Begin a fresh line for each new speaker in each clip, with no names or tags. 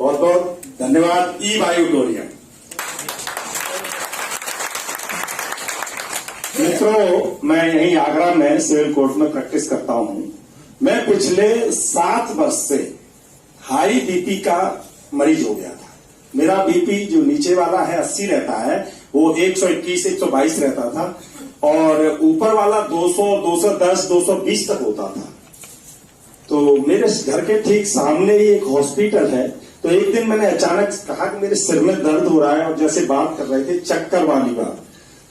बहुत बहुत धन्यवाद ई बायोटोरियम। मित्रों, मैं यहीं आगरा में सिविल कोर्ट में प्रैक्टिस करता हूं। मैं पिछले 7 वर्ष से हाई बीपी का मरीज हो गया था। मेरा बीपी जो नीचे वाला है 80 रहता है, वो 121 122 रहता था और ऊपर वाला 200 210 220 तक होता था। तो मेरे घर के ठीक सामने ही एक हॉस्पिटल है। तो एक दिन मैंने अचानक कहा कि मेरे सिर में दर्द हो रहा है और जैसे बात कर रहे थे चक्कर वाली बात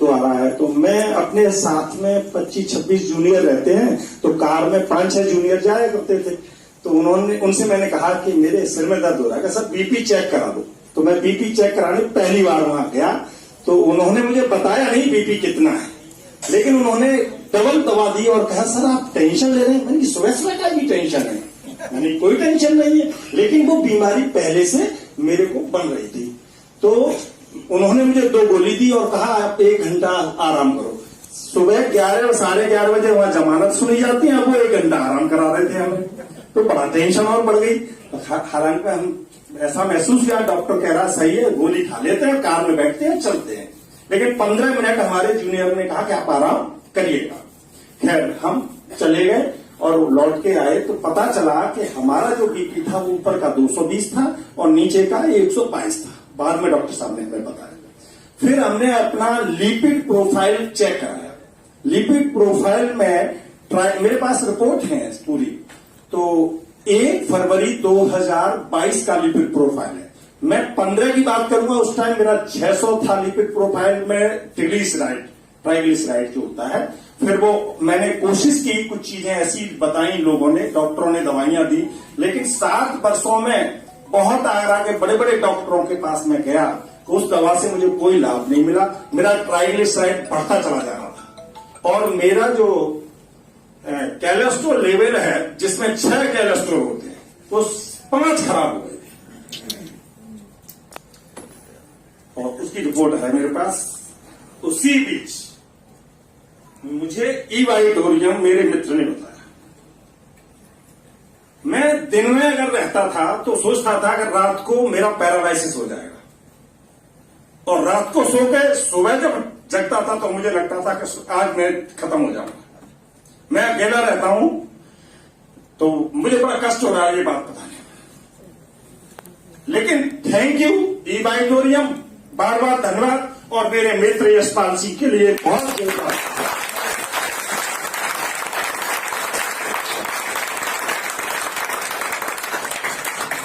तो आ रहा है। तो मैं अपने साथ में 25-26 जूनियर रहते हैं, तो कार में 5-6 जूनियर जाया करते थे। तो उनसे मैंने कहा कि मेरे सिर में दर्द हो रहा है, सर बीपी चेक करा दो। तो मैं बीपी चेक कराने पहली बार वहां गया, तो उन्होंने मुझे बताया नहीं बीपी कितना है, लेकिन उन्होंने डबल दवा दी और कहा सर आप टेंशन ले रहे हैं। मैंने सुबह सुबह का भी टेंशन है? मैंने कोई टेंशन नहीं है, लेकिन वो बीमारी पहले से मेरे को बन रही थी। तो उन्होंने मुझे 2 गोली दी और कहा आप 1 घंटा आराम करो। सुबह 11 और 11:30 बजे वहां जमानत सुनी जाती है, अब वो 1 घंटा आराम करा रहे थे हमें। तो बड़ा टेंशन और बढ़ गई। हालांकि हम ऐसा महसूस किया, डॉक्टर कह रहा सही है, गोली खा लेते हैं, कार में बैठते हैं, चलते हैं। लेकिन 15 मिनट हमारे जूनियर ने कहा कि आप आराम करिएगा। खैर हम चले गए और लौट के आए तो पता चला कि हमारा जो बीपी था वो ऊपर का 220 था और नीचे का 122 था। बाद में डॉक्टर साहब ने हमें बताया। फिर हमने अपना लिपिड प्रोफाइल चेक कराया। लिपिड प्रोफाइल में मेरे पास रिपोर्ट है पूरी। तो 1 फरवरी 2022 का लिपिड प्रोफाइल है। मैं 15 की बात करूंगा, उस टाइम मेरा 600 था लिपिड प्रोफाइल में ट्राइग्लिसराइड जो होता है। फिर वो मैंने कोशिश की, कुछ चीजें ऐसी बताई लोगों ने, डॉक्टरों ने दवाइयां दी, लेकिन 7 वर्षों में बहुत आगरा के बड़े बड़े डॉक्टरों के पास मैं गया, उस दवा से मुझे कोई लाभ नहीं मिला। मेरा ट्राइग्लिसराइड बढ़ता चला जा रहा था और मेरा जो कोलेस्ट्रॉल लेवल है, जिसमें 6 कोलेस्ट्रॉल होते हैं, वो 5 खराब हो गए और उसकी रिपोर्ट है मेरे पास। उसी बीच मुझे ई बायोटोरियम मेरे मित्र ने बताया। मैं दिन में अगर रहता था तो सोचता था कि रात को मेरा पैरालाइसिस हो जाएगा और रात को सो के सुबह जब जगता था तो मुझे लगता था कि आज मैं खत्म हो जाऊंगा। मैं अकेला रहता हूं तो मुझे बड़ा कष्ट हो रहा है ये बात बताने में। लेकिन थैंक यू ई बायोटोरियम, बार बार धन्यवाद। और मेरे मित्र यशपाल सिंह के लिए बहुत धन्यवाद।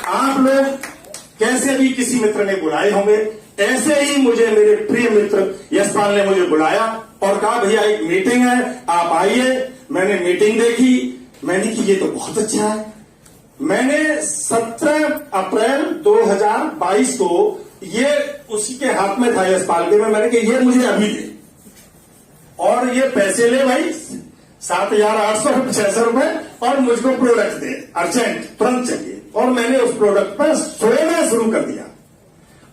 आप लोग कैसे भी किसी मित्र ने बुलाए होंगे, ऐसे ही मुझे मेरे प्रिय मित्र यशपाल ने मुझे बुलाया और कहा भैया एक मीटिंग है, आप आइए। मैंने मीटिंग देखी, मैंने कि ये तो बहुत अच्छा है। मैंने 17 अप्रैल 2022 को ये उसी के हाथ में था यशपाल के में, मैंने कि ये मुझे अभी दे और ये पैसे ले भाई 7,866 रुपए और मुझको प्रोडक्ट दे, अर्जेंट तुरंत चाहिए। और मैंने उस प्रोडक्ट पर सोना शुरू कर दिया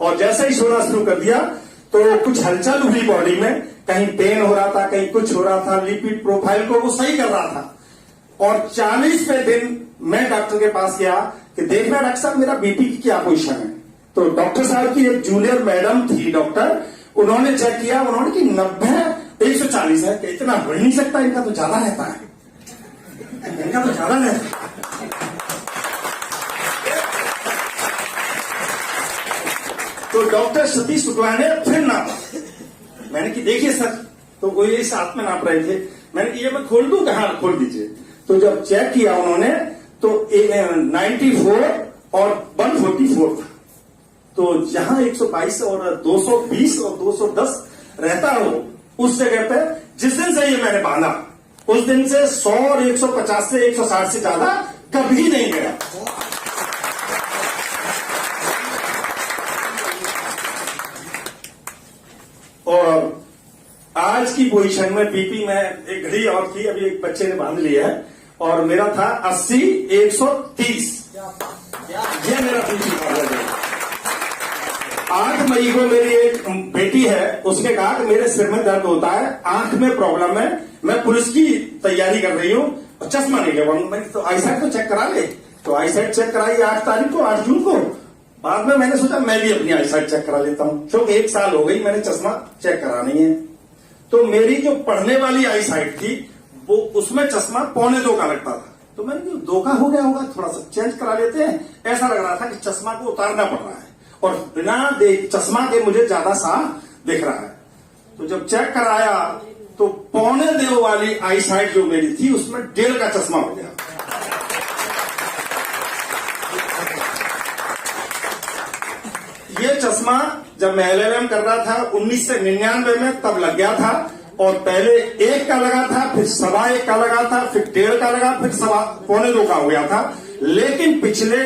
और जैसे ही सोना शुरू कर दिया तो कुछ हलचल हुई बॉडी में, कहीं पेन हो रहा था, कहीं कुछ हो रहा था। लिपिड प्रोफाइल को वो सही कर रहा था और 40वें दिन मैं डॉक्टर के पास गया कि देखना डॉक्टर साहब मेरा बीपी की क्या पोजीशन है। तो डॉक्टर साहब की एक जूनियर मैडम थी डॉक्टर, उन्होंने चेक किया, उन्होंने कि 90 140 है। कि इतना हो ही नहीं सकता, इनका तो ज्यादा रहता है, इनका तो ज्यादा रहता है। तो डॉक्टर सतीश शुक्ला ने फिर नापा। मैंने कि देखिए सर, तो वो ये साथ में नाप रहे थे। मैंने कि ये मैं खोल दूं? कहाँ, खोल दीजिए। तो जब चेक किया उन्होंने तो 94 और 144 था। तो जहां 122 और 220 और 210 रहता हो, उस जगह पे जिस दिन से ये मैंने बांधा उस दिन से 100 और 150 से 160 से ज्यादा कभी नहीं गया। और आज की पोजीशन में बीपी में एक घड़ी और थी, अभी एक बच्चे ने बांध लिया है और मेरा था 80 130। ये मेरा बीपी था। 8 मई को मेरी एक बेटी है, उसने कहा कि मेरे सिर में दर्द होता है, आंख में प्रॉब्लम है, मैं पुलिस की तैयारी कर रही हूँ और चश्मा नहीं ले पाऊंगा। मैंने तो आईसाइट तो चेक करा ले। तो आईसाइट चेक कराई 8 तारीख को, 8 जून को। बाद में मैंने सोचा मैं भी अपनी आई साइट चेक करा लेता हूं, क्योंकि 1 साल हो गई मैंने चश्मा चेक करा नहीं है। तो मेरी जो पढ़ने वाली आई साइट थी वो उसमें चश्मा 1.25 का लगता था। तो मैंने कहा 2 का हो गया होगा, थोड़ा सा चेंज करा लेते हैं। ऐसा लग रहा था कि चश्मा को उतारना पड़ रहा है और बिना चश्मा के मुझे ज्यादा साफ दिख रहा है। तो जब चेक कराया तो 1.25 वाली आई साइट जो मेरी थी उसमें 1.5 का चश्मा हो गया। ये चश्मा जब मैं LLM कर रहा था 1999 में तब लग गया था, और पहले 1 का लगा था, फिर 1.25 का लगा था, फिर 1.5 का लगा, फिर 1.25 का हो गया था। लेकिन पिछले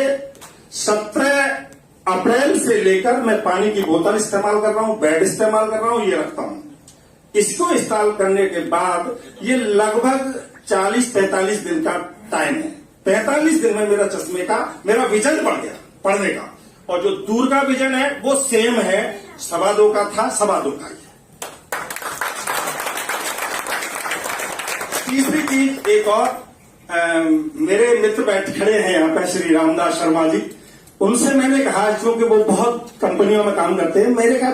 17 अप्रैल से लेकर मैं पानी की बोतल इस्तेमाल कर रहा हूं, बेड इस्तेमाल कर रहा हूं, ये रखता हूं। इसको इंस्टॉल करने के बाद ये लगभग 40-45 दिन का टाइम है। 45 दिन में मेरा चश्मे का मेरा विजन बढ़ गया पढ़ने का, और जो दूर का विजन है वो सेम है, 2.25 का था 2.25 का ही। तीसरी चीज एक और, मेरे मित्र बैठ खड़े हैं यहाँ पे, श्री रामदास शर्मा जी, उनसे मैंने कहा, क्योंकि वो बहुत कंपनियों में काम करते हैं,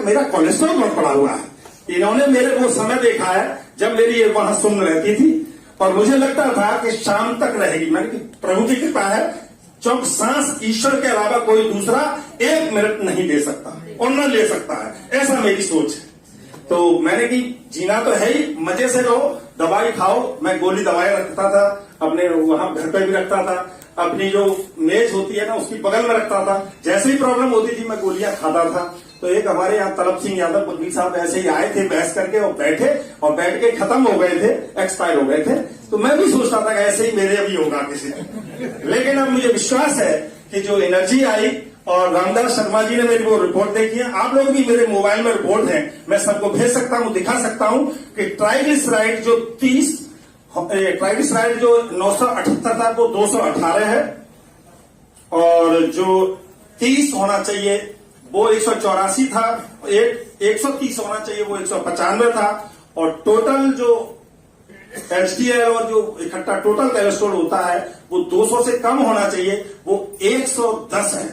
मेरा कोलेस्ट्रॉल बहुत पड़ा हुआ है। इन्होंने मेरे वो समय देखा है जब मेरी ये वहां सुन रहती थी और मुझे लगता था कि शाम तक रहेगी। मैंने कि प्रभु की कृपा है, चौक सांस ईश्वर के अलावा कोई दूसरा 1 मिनट नहीं दे सकता और न ले सकता है, ऐसा मेरी सोच है। तो मैंने कि जीना तो है ही, मजे से रहो, दवाई खाओ। मैं गोली दवाई रखता था अपने, वहां घर पे भी रखता था, अपनी जो मेज होती है ना उसकी बगल में रखता था। जैसे ही प्रॉब्लम होती थी मैं गोलियां खाता था। तो एक हमारे यहाँ तलब सिंह यादव वकील साहब ऐसे ही आए थे, बहस करके और बैठ के खत्म हो गए थे, एक्सपायर हो गए थे। तो मैं भी सोचता था कि ऐसे ही मेरे भी होगा किसी दिन, लेकिन अब मुझे विश्वास है कि जो एनर्जी आई, और रामदास शर्मा जी ने मेरी वो रिपोर्ट देखी है, आप लोग भी मेरे मोबाइल में रिपोर्ट है, मैं सबको भेज सकता हूं, दिखा सकता हूं कि ट्राइग्लिसराइड जो 978 था वो 218 है, और जो 30 होना चाहिए वो 184 था, 130 होना चाहिए वो 195 था, और टोटल जो HDL और जो इकट्ठा टोटल कोलेस्ट्रॉल होता है वो 200 से कम होना चाहिए, वो 110 है।